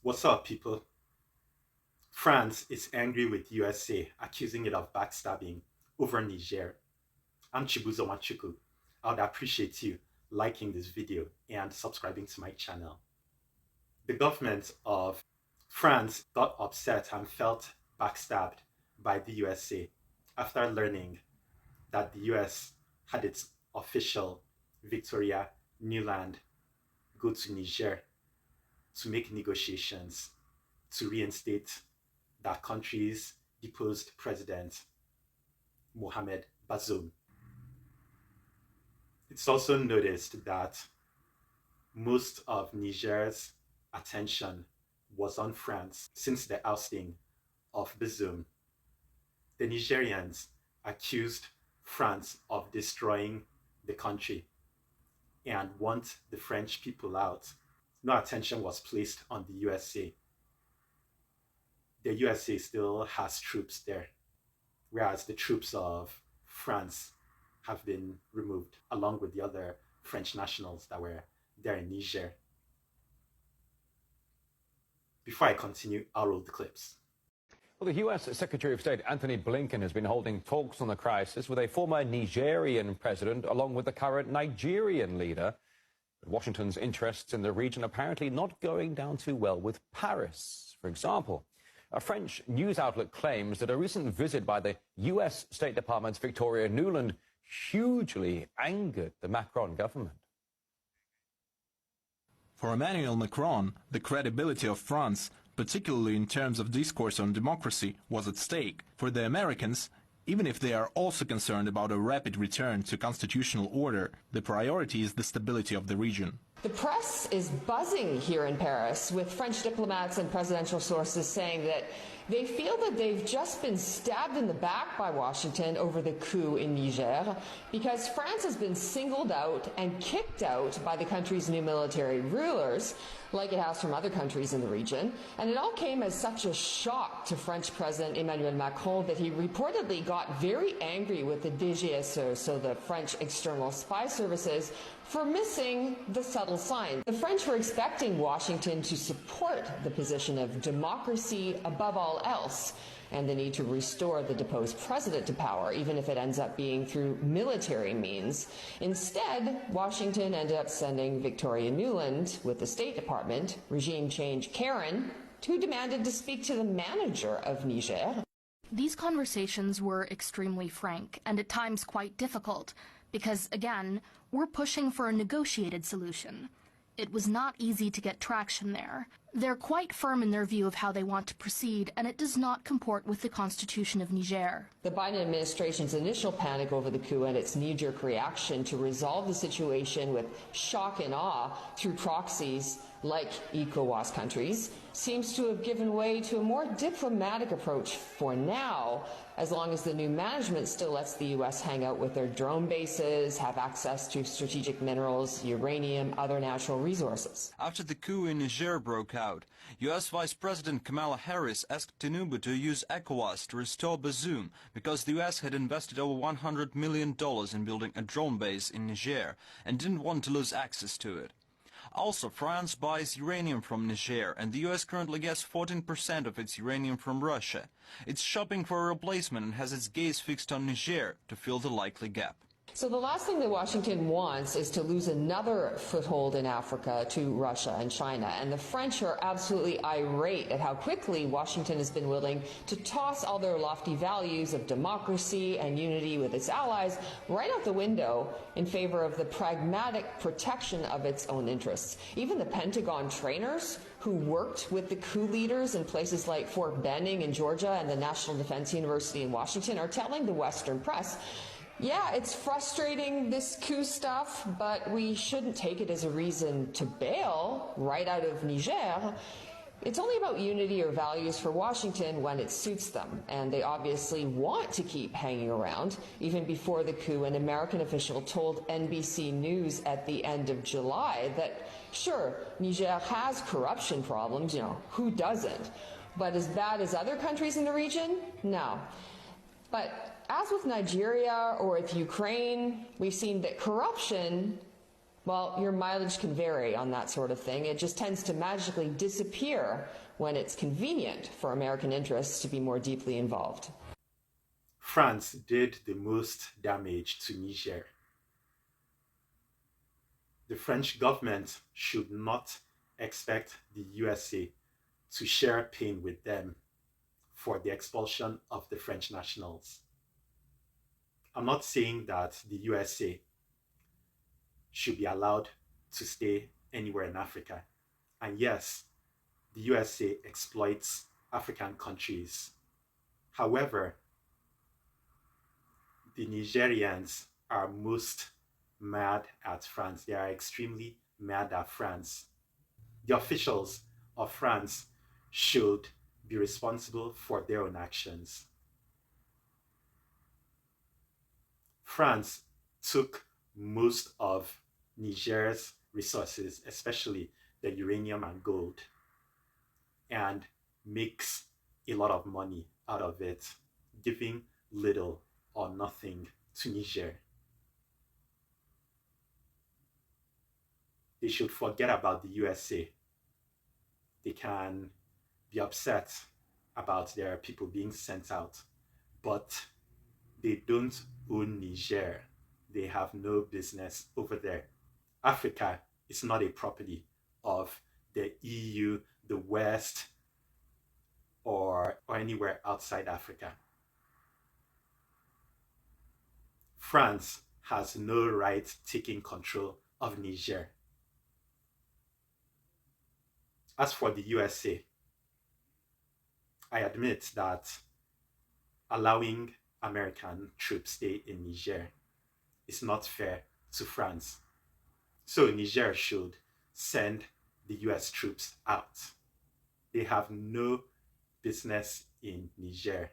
What's up, people? France is angry with USA, accusing it of backstabbing over Niger. I'm Chibuzo Machuku. I would appreciate you liking this video and subscribing to my channel. The government of France got upset and felt backstabbed by the USA after learning that the US had its official Victoria Nuland go to Niger to make negotiations to reinstate that country's deposed president, Mohamed Bazoum. It's also noticed that most of Niger's attention was on France since the ousting of Bazoum. The Nigerians accused France of destroying the country and want the French people out. No attention was placed on the USA. The USA still has troops there, whereas the troops of France have been removed, along with the other French nationals that were there in Niger. Before I continue, I'll roll the clips. Well, the U.S. Secretary of State Antony Blinken has been holding talks on the crisis with a former Nigerian president along with the current Nigerian leader. But Washington's interests in the region apparently not going down too well with Paris. For example, a French news outlet claims that a recent visit by the U.S. State Department's Victoria Nuland hugely angered the Macron government. For Emmanuel Macron, the credibility of France, particularly in terms of discourse on democracy, was at stake. For the Americans, even if they are also concerned about a rapid return to constitutional order, the priority is the stability of the region. The press is buzzing here in Paris, with French diplomats and presidential sources saying that they feel that they've just been stabbed in the back by Washington over the coup in Niger, because France has been singled out and kicked out by the country's new military rulers, like it has from other countries in the region. And it all came as such a shock to French President Emmanuel Macron that he reportedly got very angry with the DGSE, so the French external spy services, for missing the subtle sign. The French were expecting Washington to support the position of democracy above all else, and the need to restore the deposed president to power, even if it ends up being through military means. Instead, Washington ended up sending Victoria Nuland with the State Department, regime change Karen, who demanded to speak to the manager of Niger. These conversations were extremely frank and at times quite difficult because, again, we're pushing for a negotiated solution. It was not easy to get traction there. They're quite firm in their view of how they want to proceed, and it does not comport with the Constitution of Niger. The Biden administration's initial panic over the coup and its knee-jerk reaction to resolve the situation with shock and awe through proxies like ECOWAS countries seems to have given way to a more diplomatic approach for now, as long as the new management still lets the U.S. hang out with their drone bases, have access to strategic minerals, uranium, other natural resources. After the coup in Niger broke out, U.S. Vice President Kamala Harris asked Tinubu to use ECOWAS to restore Bazoum because the U.S. had invested over $100 million in building a drone base in Niger and didn't want to lose access to it. Also, France buys uranium from Niger, and the U.S. currently gets 14% of its uranium from Russia. It's shopping for a replacement and has its gaze fixed on Niger to fill the likely gap. So the last thing that Washington wants is to lose another foothold in Africa to Russia and China. And the French are absolutely irate at how quickly Washington has been willing to toss all their lofty values of democracy and unity with its allies right out the window in favor of the pragmatic protection of its own interests. Even the Pentagon trainers who worked with the coup leaders in places like Fort Benning in Georgia and the National Defense University in Washington are telling the Western press, yeah, it's frustrating, this coup stuff, but we shouldn't take it as a reason to bail right out of Niger. It's only about unity or values for Washington when it suits them, and they obviously want to keep hanging around. Even before the coup, an American official told NBC News at the end of July that, sure, Niger has corruption problems, who doesn't? But as bad as other countries in the region? No. But as with Nigeria or with Ukraine, we've seen that corruption Well, your mileage can vary on that sort of thing. It just tends to magically disappear when it's convenient for American interests to be more deeply involved. France did the most damage to Niger. The French government should not expect the USA to share pain with them for the expulsion of the French nationals. I'm not saying that the USA should be allowed to stay anywhere in Africa. And yes, the USA exploits African countries. However, the Nigerians are most mad at France. They are extremely mad at France. The officials of France should be responsible for their own actions. France took most of Niger's resources, especially the uranium and gold, and makes a lot of money out of it, giving little or nothing to Niger. They should forget about the USA. They can be upset about their people being sent out, but they don't own Niger. They have no business over there. Africa is not a property of the EU, the West, or anywhere outside Africa. France has no right taking control of Niger. As for the USA, I admit that allowing American troops stay in Niger is not fair to France. So Niger should send the US troops out. They have no business in Niger.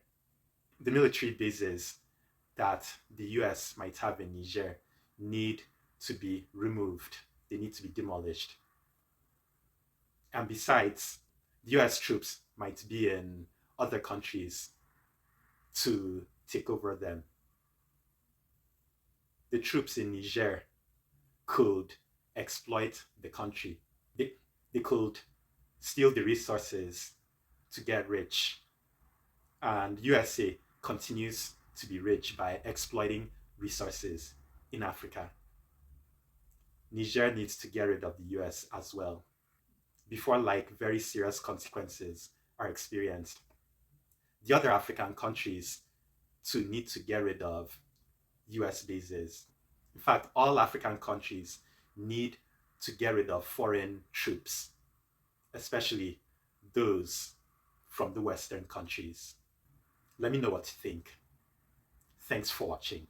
The military bases that the US might have in Niger need to be removed. They need to be demolished. And besides, the US troops might be in other countries to take over them. The troops in Niger could exploit the country. They could steal the resources to get rich. And USA continues to be rich by exploiting resources in Africa. Niger needs to get rid of the US as well before very serious consequences are experienced. The other African countries too need to get rid of US bases. In fact, all African countries need to get rid of foreign troops, especially those from the Western countries. Let me know what you think. Thanks for watching.